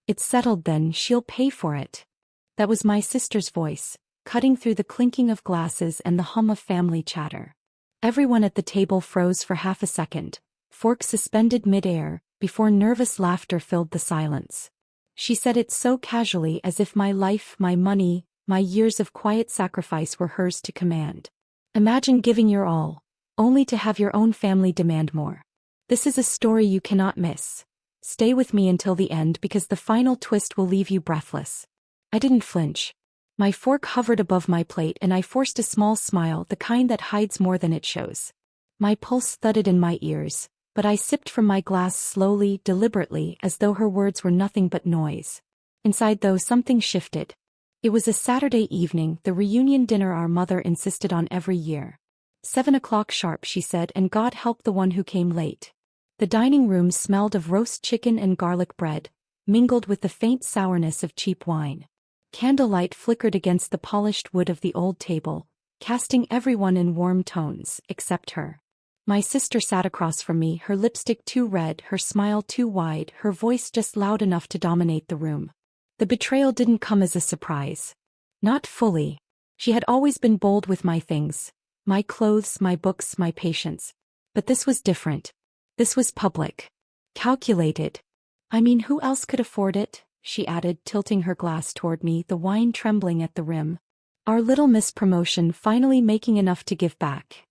It's settled then, she'll pay for it. That was my sister's voice, cutting through the clinking of glasses and the hum of family chatter. Everyone at the table froze for half a second, forks suspended mid-air, before nervous laughter filled the silence. She said it so casually as if my life, my money, my years of quiet sacrifice were hers to command. Imagine giving your all, only to have your own family demand more. This is a story you cannot miss. Stay with me until the end because the final twist will leave you breathless. I didn't flinch. My fork hovered above my plate and I forced a small smile, the kind that hides more than it shows. My pulse thudded in my ears, but I sipped from my glass slowly, deliberately, as though her words were nothing but noise. Inside though, something shifted. It was a Saturday evening, the reunion dinner our mother insisted on every year. 7 o'clock sharp, she said, and God help the one who came late. The dining room smelled of roast chicken and garlic bread, mingled with the faint sourness of cheap wine. Candlelight flickered against the polished wood of the old table, casting everyone in warm tones, except her. My sister sat across from me, her lipstick too red, her smile too wide, her voice just loud enough to dominate the room. The betrayal didn't come as a surprise. Not fully. She had always been bold with my things. My clothes, my books, my patience. But this was different. This was public. Calculated. I mean, who else could afford it? She added, tilting her glass toward me, the wine trembling at the rim. Our little miss promotion finally making enough to give back.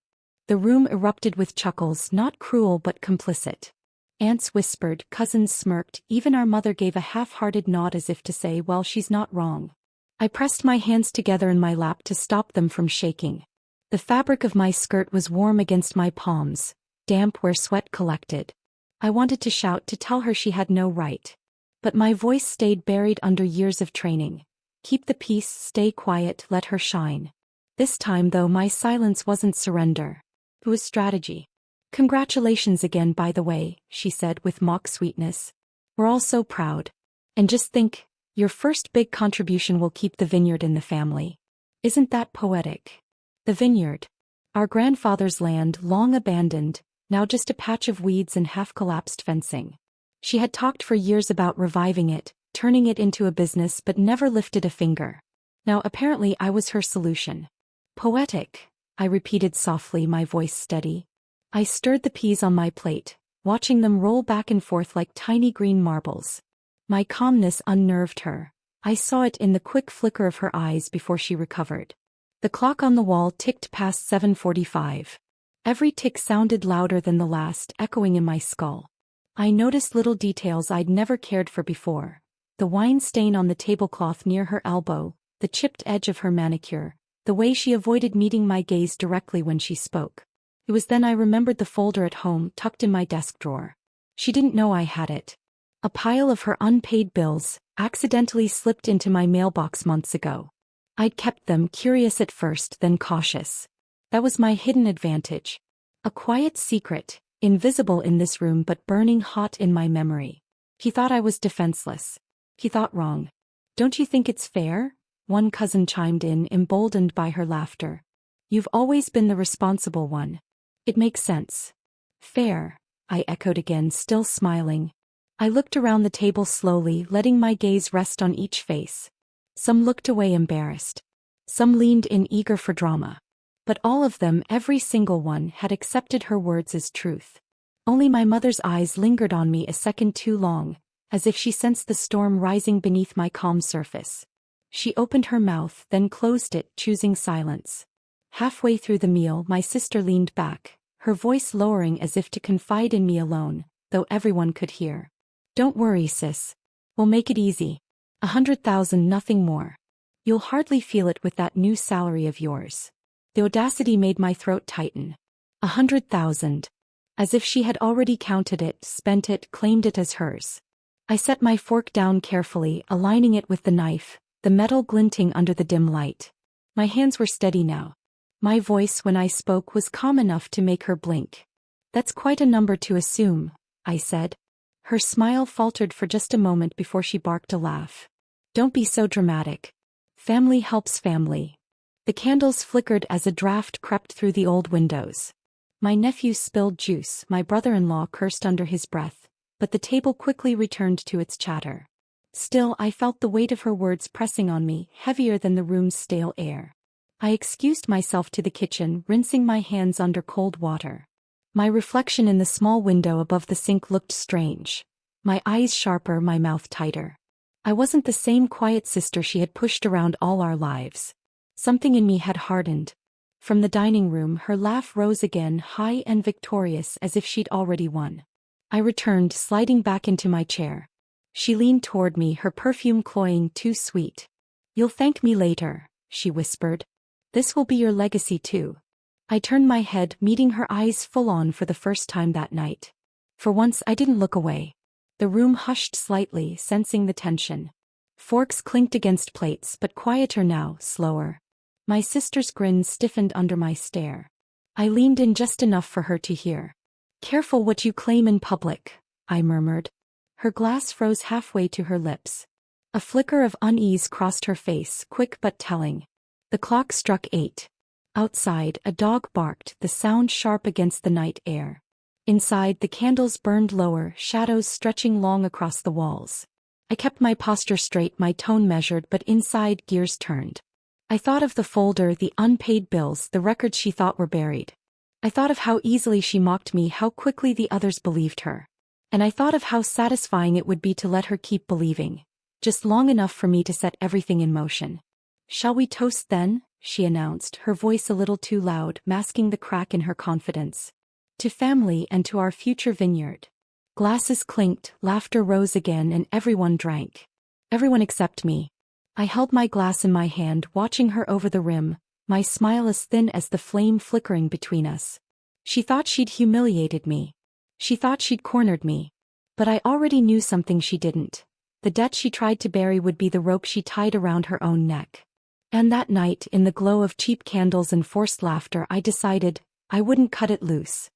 The room erupted with chuckles, not cruel but complicit. Aunts whispered, cousins smirked, even our mother gave a half-hearted nod as if to say, well, she's not wrong. I pressed my hands together in my lap to stop them from shaking. The fabric of my skirt was warm against my palms, damp where sweat collected. I wanted to shout to tell her she had no right. But my voice stayed buried under years of training. Keep the peace, stay quiet, let her shine. This time though, my silence wasn't surrender. It was strategy. Congratulations again, by the way, she said with mock sweetness. We're all so proud. And just think, your first big contribution will keep the vineyard in the family. Isn't that poetic? The vineyard. Our grandfather's land, long abandoned, now just a patch of weeds and half-collapsed fencing. She had talked for years about reviving it, turning it into a business, but never lifted a finger. Now apparently I was her solution. Poetic, I repeated softly, my voice steady. I stirred the peas on my plate, watching them roll back and forth like tiny green marbles. My calmness unnerved her. I saw it in the quick flicker of her eyes before she recovered. The clock on the wall ticked past 7:45. Every tick sounded louder than the last, echoing in my skull. I noticed little details I'd never cared for before. The wine stain on the tablecloth near her elbow, the chipped edge of her manicure, the way she avoided meeting my gaze directly when she spoke. It was then I remembered the folder at home tucked in my desk drawer. She didn't know I had it. A pile of her unpaid bills, accidentally slipped into my mailbox months ago. I'd kept them, curious at first, then cautious. That was my hidden advantage. A quiet secret, invisible in this room but burning hot in my memory. He thought I was defenseless. He thought wrong. Don't you think it's fair? One cousin chimed in, emboldened by her laughter. You've always been the responsible one. It makes sense. Fair, I echoed again, still smiling. I looked around the table slowly, letting my gaze rest on each face. Some looked away embarrassed. Some leaned in eager for drama. But all of them, every single one, had accepted her words as truth. Only my mother's eyes lingered on me a second too long, as if she sensed the storm rising beneath my calm surface. She opened her mouth, then closed it, choosing silence. Halfway through the meal, my sister leaned back, her voice lowering as if to confide in me alone, though everyone could hear. Don't worry, sis. We'll make it easy. 100,000, nothing more. You'll hardly feel it with that new salary of yours. The audacity made my throat tighten. 100,000. As if she had already counted it, spent it, claimed it as hers. I set my fork down carefully, aligning it with the knife, the metal glinting under the dim light. My hands were steady now. My voice when I spoke was calm enough to make her blink. That's quite a number to assume, I said. Her smile faltered for just a moment before she barked a laugh. Don't be so dramatic. Family helps family. The candles flickered as a draft crept through the old windows. My nephew spilled juice, my brother-in-law cursed under his breath, but the table quickly returned to its chatter. Still, I felt the weight of her words pressing on me, heavier than the room's stale air. I excused myself to the kitchen, rinsing my hands under cold water. My reflection in the small window above the sink looked strange. My eyes sharper, my mouth tighter. I wasn't the same quiet sister she had pushed around all our lives. Something in me had hardened. From the dining room, her laugh rose again, high and victorious, as if she'd already won. I returned, sliding back into my chair. She leaned toward me, her perfume cloying, too sweet. "You'll thank me later," she whispered. "This will be your legacy too." I turned my head, meeting her eyes full on for the first time that night. For once I didn't look away. The room hushed slightly, sensing the tension. Forks clinked against plates, but quieter now, slower. My sister's grin stiffened under my stare. I leaned in just enough for her to hear. "Careful what you claim in public," I murmured. Her glass froze halfway to her lips. A flicker of unease crossed her face, quick but telling. The clock struck 8. Outside, a dog barked, the sound sharp against the night air. Inside, the candles burned lower, shadows stretching long across the walls. I kept my posture straight, my tone measured, but inside, gears turned. I thought of the folder, the unpaid bills, the records she thought were buried. I thought of how easily she mocked me, how quickly the others believed her. And I thought of how satisfying it would be to let her keep believing. Just long enough for me to set everything in motion. "Shall we toast then?" she announced, her voice a little too loud, masking the crack in her confidence. "To family and to our future vineyard." Glasses clinked, laughter rose again, and everyone drank. Everyone except me. I held my glass in my hand, watching her over the rim, my smile as thin as the flame flickering between us. She thought she'd humiliated me. She thought she'd cornered me. But I already knew something she didn't. The debt she tried to bury would be the rope she tied around her own neck. And that night, in the glow of cheap candles and forced laughter, I decided I wouldn't cut it loose.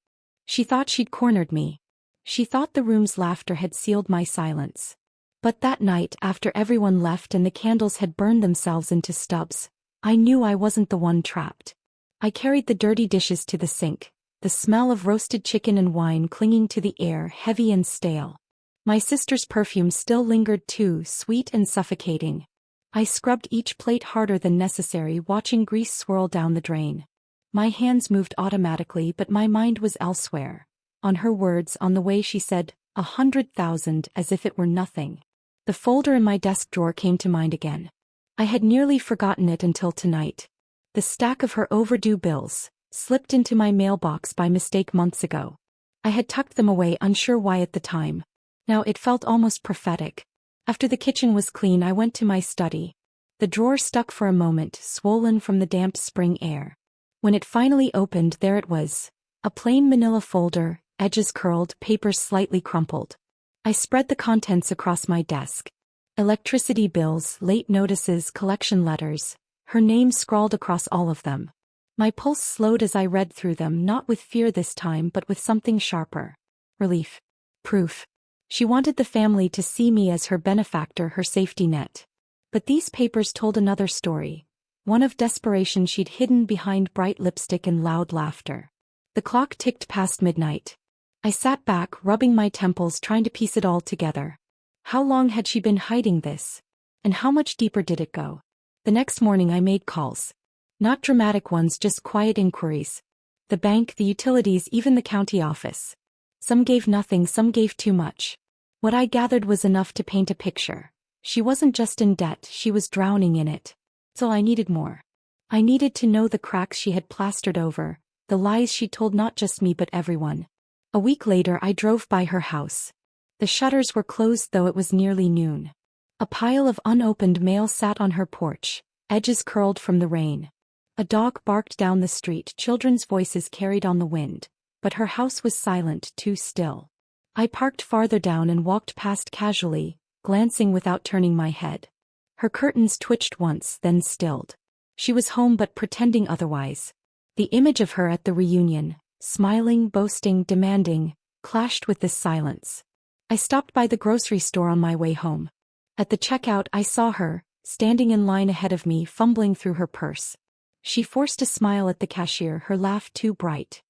She thought she'd cornered me. She thought the room's laughter had sealed my silence. But that night, after everyone left and the candles had burned themselves into stubs, I knew I wasn't the one trapped. I carried the dirty dishes to the sink, the smell of roasted chicken and wine clinging to the air, heavy and stale. My sister's perfume still lingered too, sweet and suffocating. I scrubbed each plate harder than necessary, watching grease swirl down the drain. My hands moved automatically, but my mind was elsewhere. On her words, on the way she said, 100,000, as if it were nothing. The folder in my desk drawer came to mind again. I had nearly forgotten it until tonight. The stack of her overdue bills, slipped into my mailbox by mistake months ago. I had tucked them away, unsure why at the time. Now it felt almost prophetic. After the kitchen was clean, I went to my study. The drawer stuck for a moment, swollen from the damp spring air. When it finally opened, there it was. A plain manila folder, edges curled, papers slightly crumpled. I spread the contents across my desk. Electricity bills, late notices, collection letters. Her name scrawled across all of them. My pulse slowed as I read through them, not with fear this time, but with something sharper. Relief. Proof. She wanted the family to see me as her benefactor, her safety net. But these papers told another story. One of desperation she'd hidden behind bright lipstick and loud laughter. The clock ticked past midnight. I sat back, rubbing my temples, trying to piece it all together. How long had she been hiding this? And how much deeper did it go? The next morning I made calls. Not dramatic ones, just quiet inquiries. The bank, the utilities, even the county office. Some gave nothing, some gave too much. What I gathered was enough to paint a picture. She wasn't just in debt, she was drowning in it. So I needed more. I needed to know the cracks she had plastered over, the lies she told not just me but everyone. A week later I drove by her house. The shutters were closed, though it was nearly noon. A pile of unopened mail sat on her porch, edges curled from the rain. A dog barked down the street, children's voices carried on the wind, but her house was silent, too still. I parked farther down and walked past casually, glancing without turning my head. Her curtains twitched once, then stilled. She was home but pretending otherwise. The image of her at the reunion, smiling, boasting, demanding, clashed with this silence. I stopped by the grocery store on my way home. At the checkout I saw her, standing in line ahead of me, fumbling through her purse. She forced a smile at the cashier, her laugh too bright.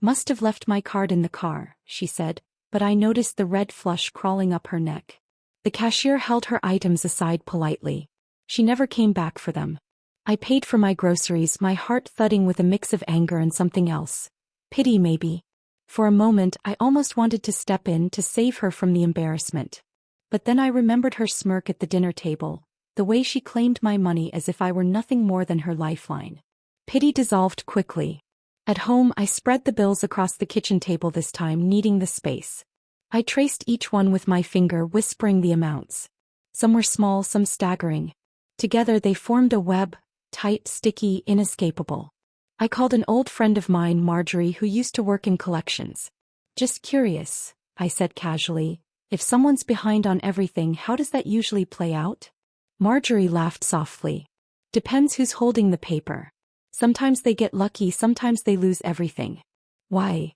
"Must have left my card in the car," she said, but I noticed the red flush crawling up her neck. The cashier held her items aside politely. She never came back for them. I paid for my groceries, my heart thudding with a mix of anger and something else. Pity, maybe. For a moment, I almost wanted to step in to save her from the embarrassment. But then I remembered her smirk at the dinner table, the way she claimed my money as if I were nothing more than her lifeline. Pity dissolved quickly. At home, I spread the bills across the kitchen table this time, needing the space. I traced each one with my finger, whispering the amounts. Some were small, some staggering. Together they formed a web, tight, sticky, inescapable. I called an old friend of mine, Marjorie, who used to work in collections. Just curious, I said casually, if someone's behind on everything, how does that usually play out? Marjorie laughed softly. Depends who's holding the paper. Sometimes they get lucky, sometimes they lose everything. Why?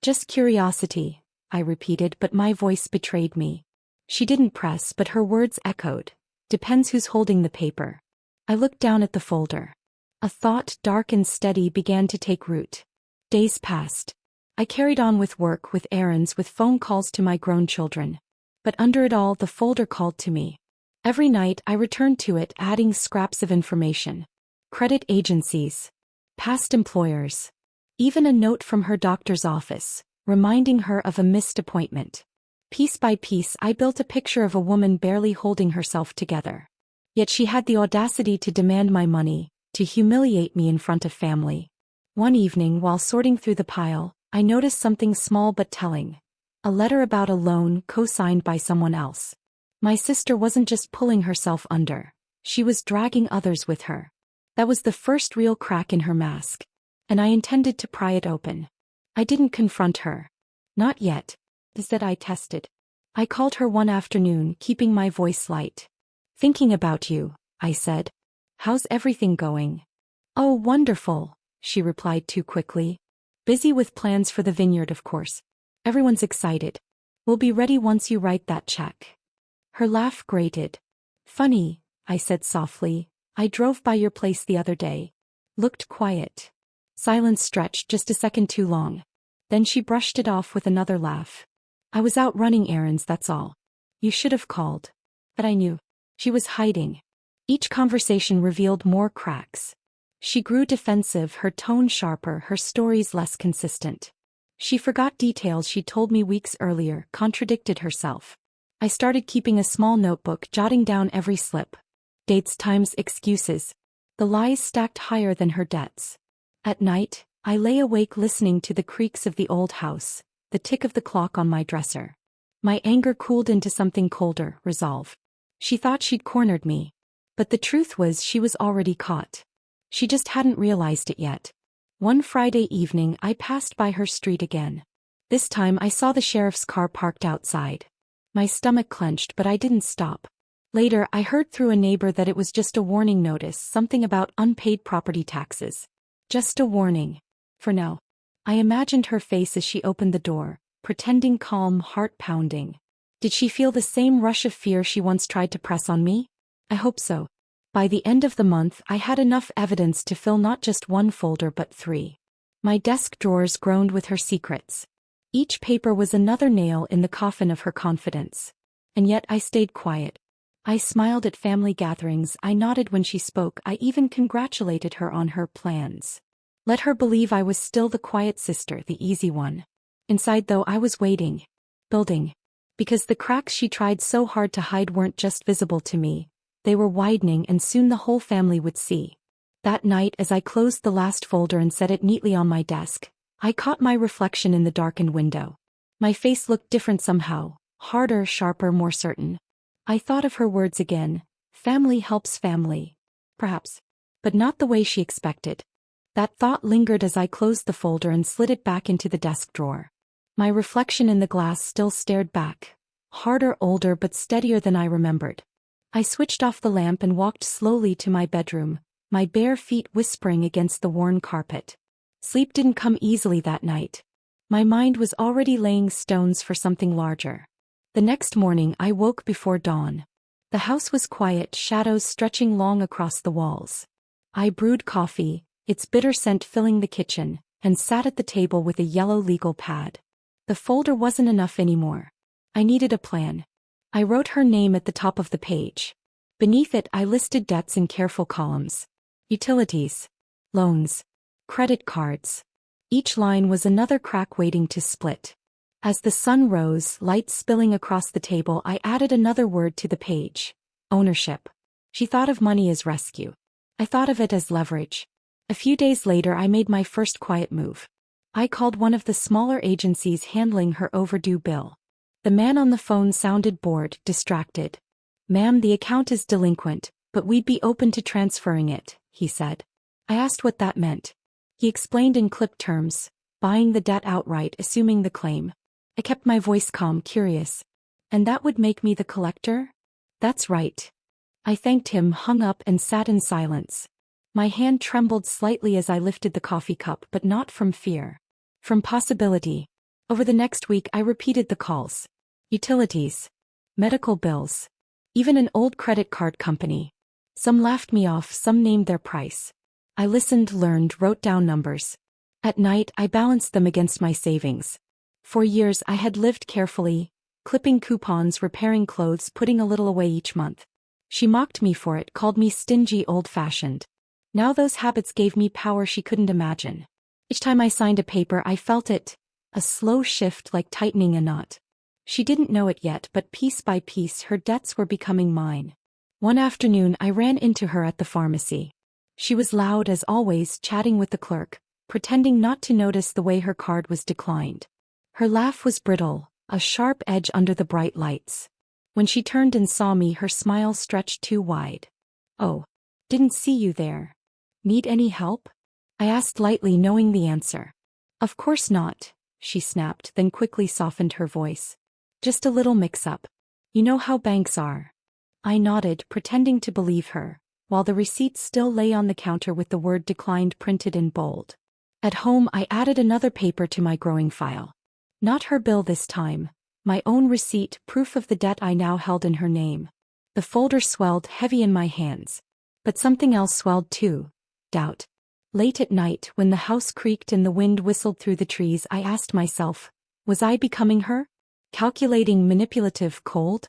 Just curiosity, I repeated, but my voice betrayed me. She didn't press, but her words echoed. Depends who's holding the paper. I looked down at the folder. A thought, dark and steady, began to take root. Days passed. I carried on with work, with errands, with phone calls to my grown children. But under it all, the folder called to me. Every night I returned to it, adding scraps of information. Credit agencies. Past employers. Even a note from her doctor's office, reminding her of a missed appointment. Piece by piece, I built a picture of a woman barely holding herself together. Yet she had the audacity to demand my money, to humiliate me in front of family. One evening, while sorting through the pile, I noticed something small but telling. A letter about a loan co-signed by someone else. My sister wasn't just pulling herself under. She was dragging others with her. That was the first real crack in her mask. And I intended to pry it open. I didn't confront her. Not yet. Instead I tested. I called her one afternoon, keeping my voice light. Thinking about you, I said. How's everything going? Oh, wonderful, she replied too quickly. Busy with plans for the vineyard, of course. Everyone's excited. We'll be ready once you write that check. Her laugh grated. Funny, I said softly. I drove by your place the other day. Looked quiet. Silence stretched just a second too long. Then she brushed it off with another laugh. I was out running errands, that's all. You should have called. But I knew. She was hiding. Each conversation revealed more cracks. She grew defensive, her tone sharper, her stories less consistent. She forgot details she told me weeks earlier, contradicted herself. I started keeping a small notebook, jotting down every slip. Dates, times, excuses. The lies stacked higher than her debts. At night, I lay awake listening to the creaks of the old house, the tick of the clock on my dresser. My anger cooled into something colder, resolve. She thought she'd cornered me. But the truth was she was already caught. She just hadn't realized it yet. One Friday evening I passed by her street again. This time I saw the sheriff's car parked outside. My stomach clenched, but I didn't stop. Later I heard through a neighbor that it was just a warning notice, something about unpaid property taxes. Just a warning. For now. I imagined her face as she opened the door, pretending calm, heart pounding. Did she feel the same rush of fear she once tried to press on me? I hope so. By the end of the month I had enough evidence to fill not just one folder but 3. My desk drawers groaned with her secrets. Each paper was another nail in the coffin of her confidence. And yet I stayed quiet. I smiled at family gatherings, I nodded when she spoke, I even congratulated her on her plans. Let her believe I was still the quiet sister, the easy one. Inside though I was waiting. Building. Because the cracks she tried so hard to hide weren't just visible to me. They were widening, and soon the whole family would see. That night, as I closed the last folder and set it neatly on my desk, I caught my reflection in the darkened window. My face looked different somehow, harder, sharper, more certain. I thought of her words again. Family helps family. Perhaps. But not the way she expected. That thought lingered as I closed the folder and slid it back into the desk drawer. My reflection in the glass still stared back. Harder, older, but steadier than I remembered. I switched off the lamp and walked slowly to my bedroom, my bare feet whispering against the worn carpet. Sleep didn't come easily that night. My mind was already laying stones for something larger. The next morning I woke before dawn. The house was quiet, shadows stretching long across the walls. I brewed coffee, its bitter scent filling the kitchen, and sat at the table with a yellow legal pad. The folder wasn't enough anymore. I needed a plan. I wrote her name at the top of the page. Beneath it, I listed debts in careful columns. Utilities. Loans. Credit cards. Each line was another crack waiting to split. As the sun rose, light spilling across the table, I added another word to the page. Ownership. She thought of money as rescue. I thought of it as leverage. A few days later, I made my first quiet move. I called one of the smaller agencies handling her overdue bill. The man on the phone sounded bored, distracted. "Ma'am, the account is delinquent, but we'd be open to transferring it," he said. I asked what that meant. He explained in clipped terms, buying the debt outright, assuming the claim. I kept my voice calm, curious. "And that would make me the collector?" "That's right." I thanked him, hung up, and sat in silence. My hand trembled slightly as I lifted the coffee cup, but not from fear. From possibility. Over the next week, I repeated the calls. Utilities. Medical bills. Even an old credit card company. Some laughed me off, some named their price. I listened, learned, wrote down numbers. At night, I balanced them against my savings. For years, I had lived carefully, clipping coupons, repairing clothes, putting a little away each month. She mocked me for it, called me stingy, old-fashioned. Now those habits gave me power she couldn't imagine. Each time I signed a paper, I felt it, a slow shift like tightening a knot. She didn't know it yet, but piece by piece her debts were becoming mine. One afternoon, I ran into her at the pharmacy. She was loud as always, chatting with the clerk, pretending not to notice the way her card was declined. Her laugh was brittle, a sharp edge under the bright lights. When she turned and saw me, her smile stretched too wide. "Oh, didn't see you there. Need any help?" I asked lightly, knowing the answer. "Of course not," she snapped, then quickly softened her voice. "Just a little mix-up. You know how banks are." I nodded, pretending to believe her, while the receipt still lay on the counter with the word declined printed in bold. At home, I added another paper to my growing file. Not her bill this time. My own receipt, proof of the debt I now held in her name. The folder swelled, heavy in my hands. But something else swelled too. Doubt. Late at night, when the house creaked and the wind whistled through the trees, I asked myself, was I becoming her? Calculating, manipulative, cold?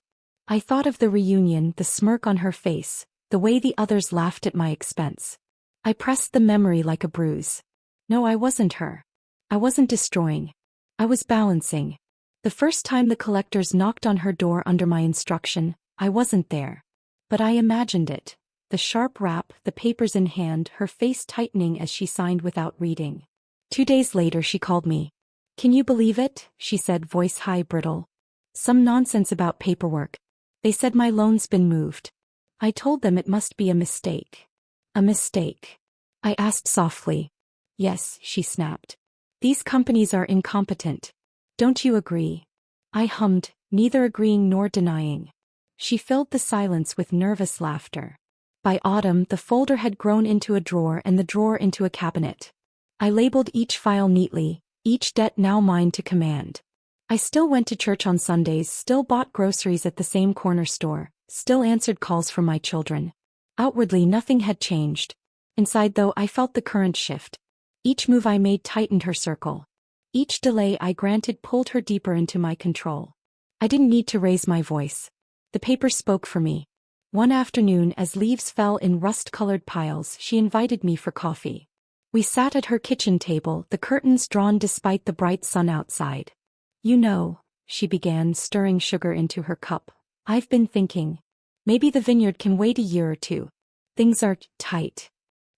I thought of the reunion, the smirk on her face, the way the others laughed at my expense. I pressed the memory like a bruise. No, I wasn't her. I wasn't destroying. I was balancing. The first time the collectors knocked on her door under my instruction, I wasn't there. But I imagined it. The sharp rap, the papers in hand, her face tightening as she signed without reading. 2 days later she called me. "Can you believe it?" she said, voice high, brittle. "Some nonsense about paperwork. They said my loan's been moved." I told them it must be a mistake. "A mistake?" I asked softly. "Yes," she snapped. "These companies are incompetent. Don't you agree?" I hummed, neither agreeing nor denying. She filled the silence with nervous laughter. By autumn, the folder had grown into a drawer and the drawer into a cabinet. I labeled each file neatly, each debt now mine to command. I still went to church on Sundays, still bought groceries at the same corner store, still answered calls from my children. Outwardly, nothing had changed. Inside, though, I felt the current shift. Each move I made tightened her circle. Each delay I granted pulled her deeper into my control. I didn't need to raise my voice. The paper spoke for me. One afternoon, as leaves fell in rust-colored piles, she invited me for coffee. We sat at her kitchen table, the curtains drawn despite the bright sun outside. "You know," she began, stirring sugar into her cup, "I've been thinking. Maybe the Vineyard can wait a year or two. Things are tight."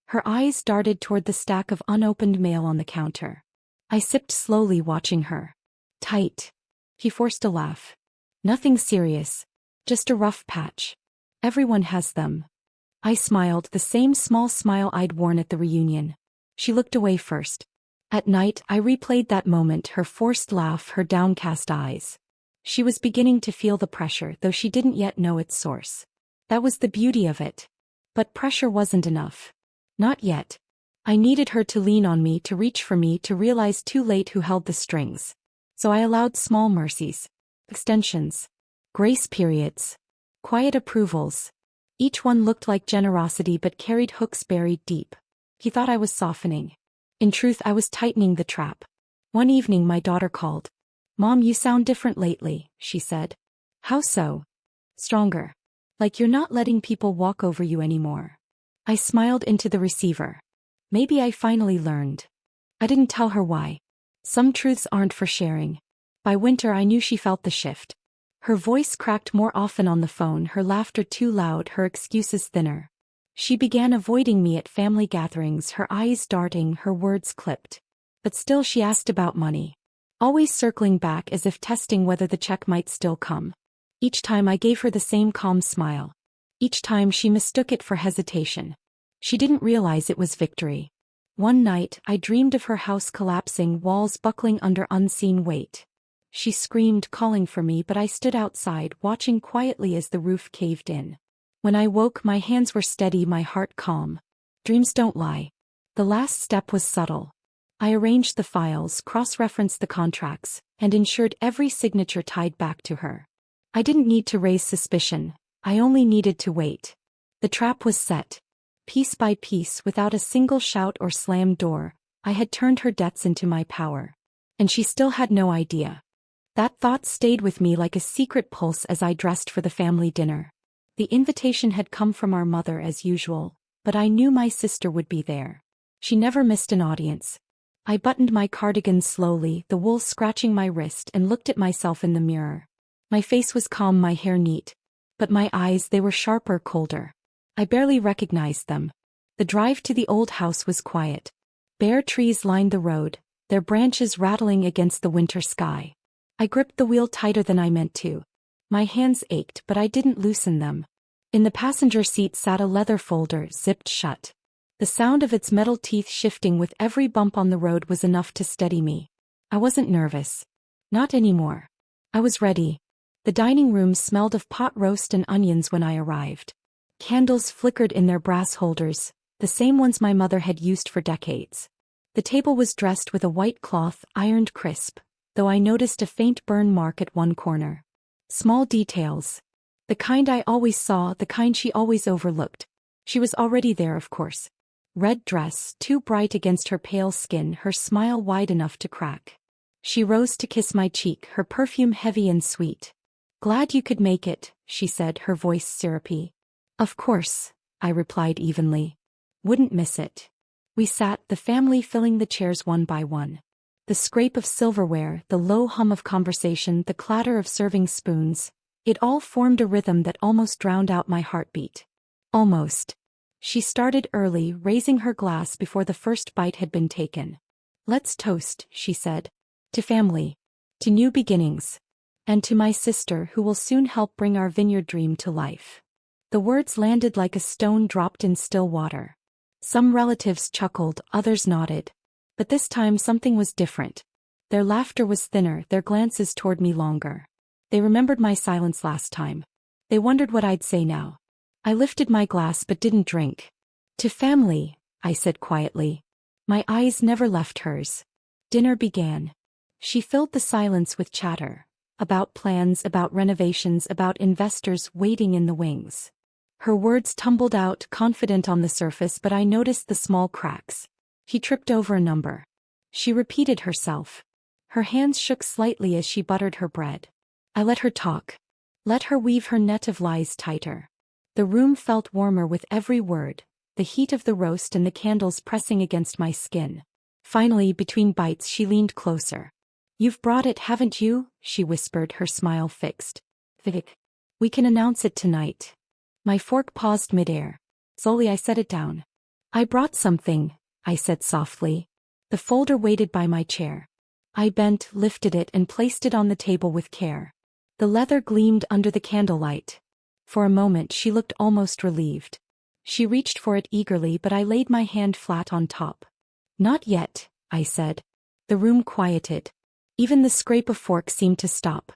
Her eyes darted toward the stack of unopened mail on the counter. I sipped slowly, watching her. "Tight." She forced a laugh. "Nothing serious. Just a rough patch. Everyone has them." I smiled, the same small smile I'd worn at the reunion. She looked away first. At night, I replayed that moment, her forced laugh, her downcast eyes. She was beginning to feel the pressure, though she didn't yet know its source. That was the beauty of it. But pressure wasn't enough. Not yet. I needed her to lean on me, to reach for me, to realize too late who held the strings. So I allowed small mercies. Extensions. Grace periods. Quiet approvals. Each one looked like generosity but carried hooks buried deep. He thought I was softening. In truth, I was tightening the trap. One evening my daughter called. "Mom, you sound different lately," she said. "How so?" Stronger. Like you're not letting people walk over you anymore. I smiled into the receiver. Maybe I finally learned. I didn't tell her why. Some truths aren't for sharing. By winter I knew she felt the shift. Her voice cracked more often on the phone, her laughter too loud, her excuses thinner. She began avoiding me at family gatherings, her eyes darting, her words clipped. But still she asked about money. Always circling back as if testing whether the check might still come. Each time I gave her the same calm smile. Each time she mistook it for hesitation. She didn't realize it was victory. One night, I dreamed of her house collapsing, walls buckling under unseen weight. She screamed, calling for me, but I stood outside, watching quietly as the roof caved in. When I woke, my hands were steady, my heart calm. Dreams don't lie. The last step was subtle. I arranged the files, cross-referenced the contracts, and ensured every signature tied back to her. I didn't need to raise suspicion. I only needed to wait. The trap was set. Piece by piece, without a single shout or slammed door, I had turned her debts into my power. And she still had no idea. That thought stayed with me like a secret pulse as I dressed for the family dinner. The invitation had come from our mother as usual, but I knew my sister would be there. She never missed an audience. I buttoned my cardigan slowly, the wool scratching my wrist, and looked at myself in the mirror. My face was calm, my hair neat. But my eyes, they were sharper, colder. I barely recognized them. The drive to the old house was quiet. Bare trees lined the road, their branches rattling against the winter sky. I gripped the wheel tighter than I meant to. My hands ached, but I didn't loosen them. In the passenger seat sat a leather folder, zipped shut. The sound of its metal teeth shifting with every bump on the road was enough to steady me. I wasn't nervous. Not anymore. I was ready. The dining room smelled of pot roast and onions when I arrived. Candles flickered in their brass holders, the same ones my mother had used for decades. The table was dressed with a white cloth, ironed crisp, though I noticed a faint burn mark at one corner. Small details. The kind I always saw, the kind she always overlooked. She was already there, of course. Red dress, too bright against her pale skin, her smile wide enough to crack. She rose to kiss my cheek, her perfume heavy and sweet. "Glad you could make it," she said, her voice syrupy. "Of course," I replied evenly. "Wouldn't miss it." We sat, the family filling the chairs one by one. The scrape of silverware, the low hum of conversation, the clatter of serving spoons, it all formed a rhythm that almost drowned out my heartbeat. Almost. She started early, raising her glass before the first bite had been taken. "Let's toast," she said. "To family. To new beginnings. And to my sister who will soon help bring our vineyard dream to life." The words landed like a stone dropped in still water. Some relatives chuckled, others nodded. But this time something was different. Their laughter was thinner, their glances toward me longer. They remembered my silence last time. They wondered what I'd say now. I lifted my glass but didn't drink. "To family," I said quietly. My eyes never left hers. Dinner began. She filled the silence with chatter. About plans, about renovations, about investors waiting in the wings. Her words tumbled out, confident on the surface, but I noticed the small cracks. He tripped over a number. She repeated herself. Her hands shook slightly as she buttered her bread. I let her talk. Let her weave her net of lies tighter. The room felt warmer with every word, the heat of the roast and the candles pressing against my skin. Finally, between bites, she leaned closer. "You've brought it, haven't you?" she whispered, her smile fixed. "Vic. We can announce it tonight." My fork paused midair. Slowly I set it down. "I brought something," I said softly. The folder waited by my chair. I bent, lifted it, and placed it on the table with care. The leather gleamed under the candlelight. For a moment she looked almost relieved. She reached for it eagerly, but I laid my hand flat on top. "Not yet," I said. The room quieted. Even the scrape of forks seemed to stop.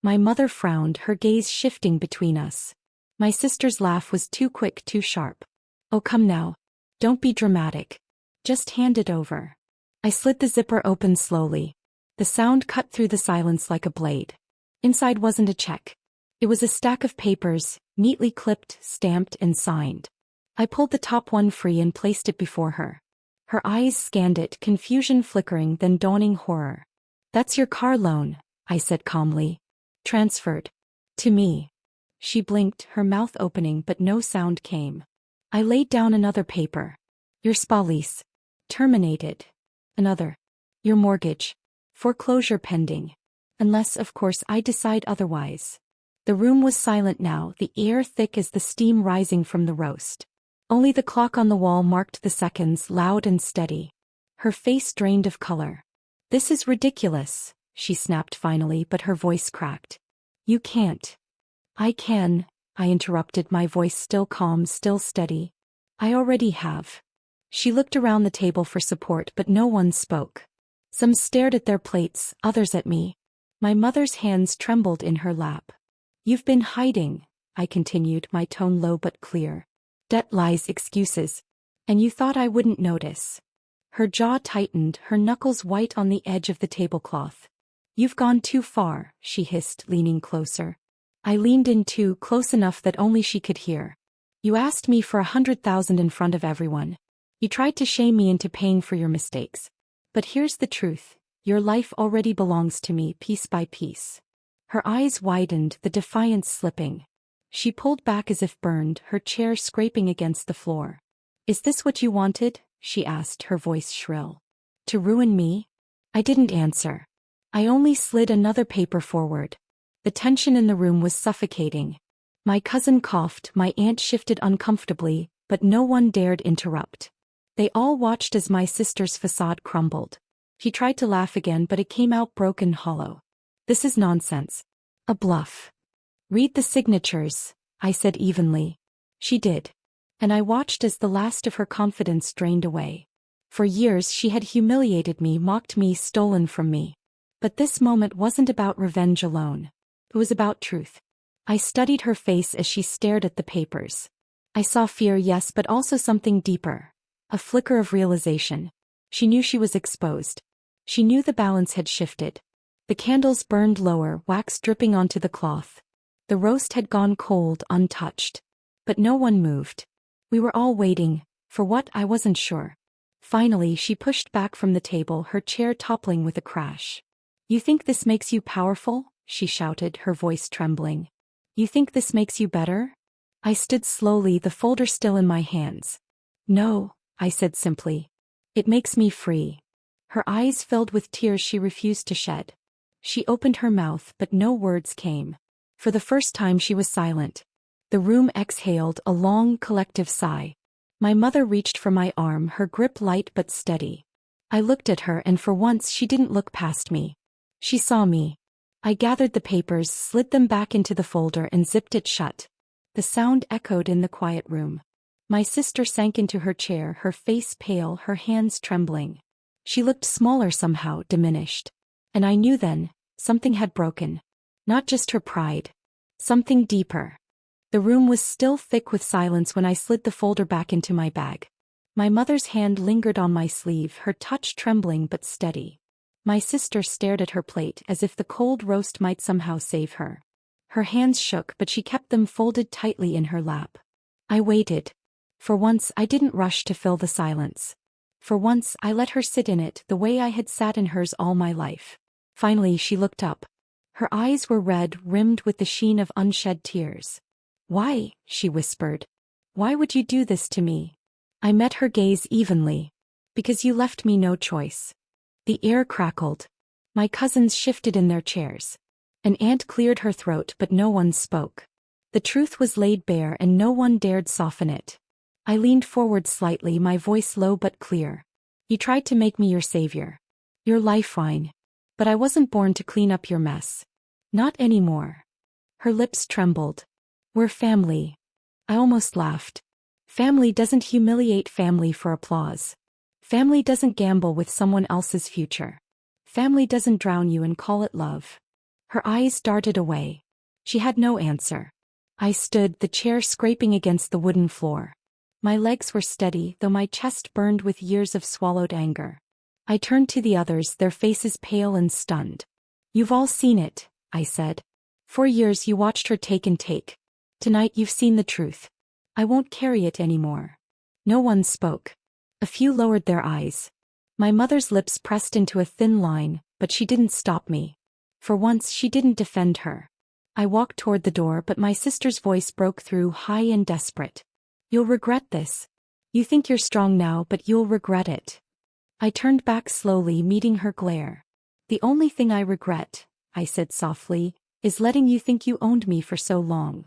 My mother frowned, her gaze shifting between us. My sister's laugh was too quick, too sharp. "Oh, come now. Don't be dramatic. Just hand it over." I slid the zipper open slowly. The sound cut through the silence like a blade. Inside wasn't a check. It was a stack of papers, neatly clipped, stamped, and signed. I pulled the top one free and placed it before her. Her eyes scanned it, confusion flickering, then dawning horror. "That's your car loan," I said calmly. "Transferred. To me." She blinked, her mouth opening, but no sound came. I laid down another paper. Your spa lease. Terminated. Another. Your mortgage. Foreclosure pending. Unless, of course, I decide otherwise. The room was silent now, the air thick as the steam rising from the roast. Only the clock on the wall marked the seconds, loud and steady. Her face drained of color. This is ridiculous, she snapped finally, but her voice cracked. You can't. I can, I interrupted, my voice still calm, still steady. I already have. She looked around the table for support, but no one spoke. Some stared at their plates, others at me. My mother's hands trembled in her lap. You've been hiding, I continued, my tone low but clear. Debt, lies, excuses. And you thought I wouldn't notice. Her jaw tightened, her knuckles white on the edge of the tablecloth. You've gone too far, she hissed, leaning closer. I leaned in too, close enough that only she could hear. You asked me for 100,000 in front of everyone. You tried to shame me into paying for your mistakes. But here's the truth. Your life already belongs to me, piece by piece. Her eyes widened, the defiance slipping. She pulled back as if burned, her chair scraping against the floor. Is this what you wanted? She asked, her voice shrill. To ruin me? I didn't answer. I only slid another paper forward. The tension in the room was suffocating. My cousin coughed, my aunt shifted uncomfortably, but no one dared interrupt. They all watched as my sister's facade crumbled. He tried to laugh again, but it came out broken, hollow. This is nonsense. A bluff. Read the signatures, I said evenly. She did. And I watched as the last of her confidence drained away. For years she had humiliated me, mocked me, stolen from me. But this moment wasn't about revenge alone. It was about truth. I studied her face as she stared at the papers. I saw fear, yes, but also something deeper. A flicker of realization. She knew she was exposed. She knew the balance had shifted. The candles burned lower, wax dripping onto the cloth. The roast had gone cold, untouched. But no one moved. We were all waiting. For what, I wasn't sure. Finally, she pushed back from the table, her chair toppling with a crash. You think this makes you powerful? She shouted, her voice trembling. You think this makes you better? I stood slowly, the folder still in my hands. No, I said simply. It makes me free. Her eyes filled with tears she refused to shed. She opened her mouth, but no words came. For the first time she was silent. The room exhaled, a long, collective sigh. My mother reached for my arm, her grip light but steady. I looked at her, and for once she didn't look past me. She saw me. I gathered the papers, slid them back into the folder, and zipped it shut. The sound echoed in the quiet room. My sister sank into her chair, her face pale, her hands trembling. She looked smaller somehow, diminished. And I knew then, something had broken. Not just her pride. Something deeper. The room was still thick with silence when I slid the folder back into my bag. My mother's hand lingered on my sleeve, her touch trembling but steady. My sister stared at her plate as if the cold roast might somehow save her. Her hands shook, but she kept them folded tightly in her lap. I waited. For once I didn't rush to fill the silence. For once I let her sit in it the way I had sat in hers all my life. Finally she looked up. Her eyes were red, rimmed with the sheen of unshed tears. Why? She whispered. Why would you do this to me? I met her gaze evenly. Because you left me no choice. The air crackled. My cousins shifted in their chairs. An aunt cleared her throat, but no one spoke. The truth was laid bare and no one dared soften it. I leaned forward slightly, my voice low but clear. You tried to make me your savior. Your lifeline. But I wasn't born to clean up your mess. Not anymore. Her lips trembled. We're family. I almost laughed. Family doesn't humiliate family for applause. Family doesn't gamble with someone else's future. Family doesn't drown you and call it love. Her eyes darted away. She had no answer. I stood, the chair scraping against the wooden floor. My legs were steady, though my chest burned with years of swallowed anger. I turned to the others, their faces pale and stunned. You've all seen it, I said. For years you watched her take and take. Tonight you've seen the truth. I won't carry it anymore. No one spoke. A few lowered their eyes. My mother's lips pressed into a thin line, but she didn't stop me. For once she didn't defend her. I walked toward the door, but my sister's voice broke through, high and desperate. You'll regret this. You think you're strong now, but you'll regret it. I turned back slowly, meeting her glare. The only thing I regret, I said softly, is letting you think you owned me for so long.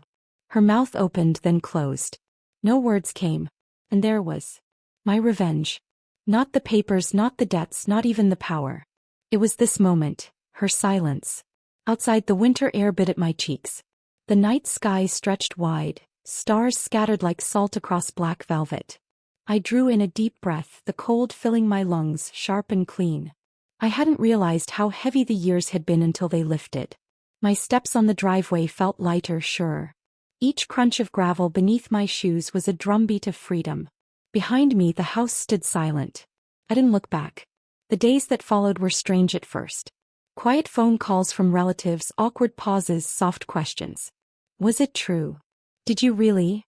Her mouth opened, then closed. No words came. And there was my revenge. Not the papers, not the debts, not even the power. It was this moment, her silence. Outside, the winter air bit at my cheeks. The night sky stretched wide, stars scattered like salt across black velvet. I drew in a deep breath, the cold filling my lungs, sharp and clean. I hadn't realized how heavy the years had been until they lifted. My steps on the driveway felt lighter, surer. Each crunch of gravel beneath my shoes was a drumbeat of freedom. Behind me, the house stood silent. I didn't look back. The days that followed were strange at first. Quiet phone calls from relatives, awkward pauses, soft questions. Was it true? Did you really?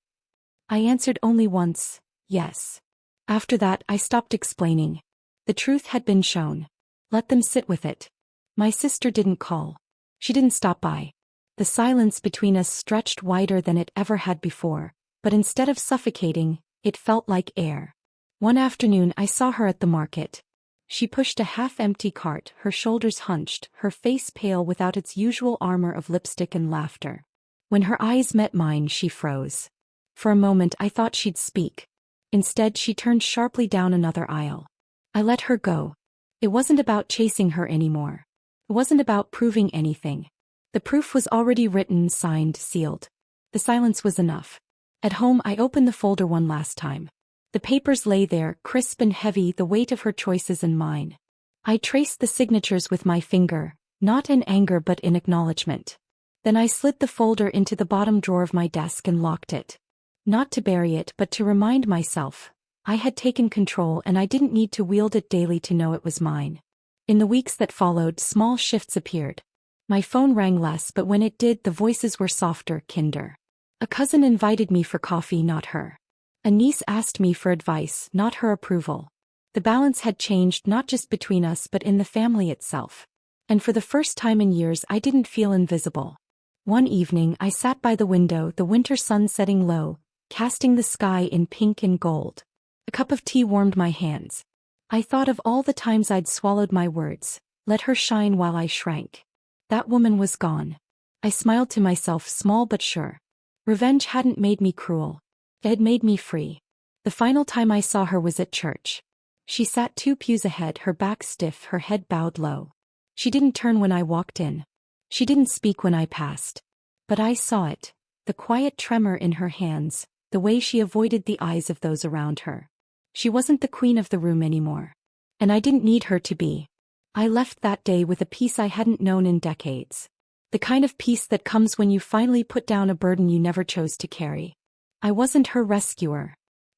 I answered only once, yes. After that, I stopped explaining. The truth had been shown. Let them sit with it. My sister didn't call. She didn't stop by. The silence between us stretched wider than it ever had before, but instead of suffocating, it felt like air. One afternoon, I saw her at the market. She pushed a half-empty cart, her shoulders hunched, her face pale without its usual armor of lipstick and laughter. When her eyes met mine, she froze. For a moment, I thought she'd speak. Instead, she turned sharply down another aisle. I let her go. It wasn't about chasing her anymore. It wasn't about proving anything. The proof was already written, signed, sealed. The silence was enough. At home, I opened the folder one last time. The papers lay there, crisp and heavy, the weight of her choices and mine. I traced the signatures with my finger, not in anger but in acknowledgement. Then I slid the folder into the bottom drawer of my desk and locked it. Not to bury it, but to remind myself. I had taken control and I didn't need to wield it daily to know it was mine. In the weeks that followed, small shifts appeared. My phone rang less, but when it did, the voices were softer, kinder. A cousin invited me for coffee, not her. A niece asked me for advice, not her approval. The balance had changed, not just between us but in the family itself. And for the first time in years, I didn't feel invisible. One evening, I sat by the window, the winter sun setting low, casting the sky in pink and gold. A cup of tea warmed my hands. I thought of all the times I'd swallowed my words, let her shine while I shrank. That woman was gone. I smiled to myself, small but sure. Revenge hadn't made me cruel. It had made me free. The final time I saw her was at church. She sat 2 pews ahead, her back stiff, her head bowed low. She didn't turn when I walked in. She didn't speak when I passed. But I saw it, the quiet tremor in her hands, the way she avoided the eyes of those around her. She wasn't the queen of the room anymore. And I didn't need her to be. I left that day with a peace I hadn't known in decades. The kind of peace that comes when you finally put down a burden you never chose to carry. I wasn't her rescuer.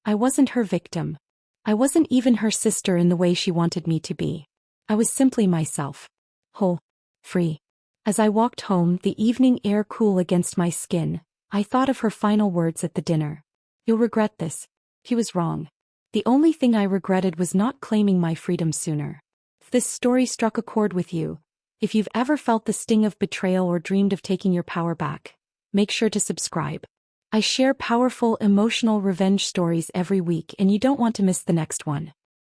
I wasn't her victim. I wasn't even her sister in the way she wanted me to be. I was simply myself. Whole. Free. As I walked home, the evening air cool against my skin, I thought of her final words at the dinner. You'll regret this. He was wrong. The only thing I regretted was not claiming my freedom sooner. If this story struck a chord with you, if you've ever felt the sting of betrayal or dreamed of taking your power back, make sure to subscribe. I share powerful, emotional revenge stories every week, and you don't want to miss the next one.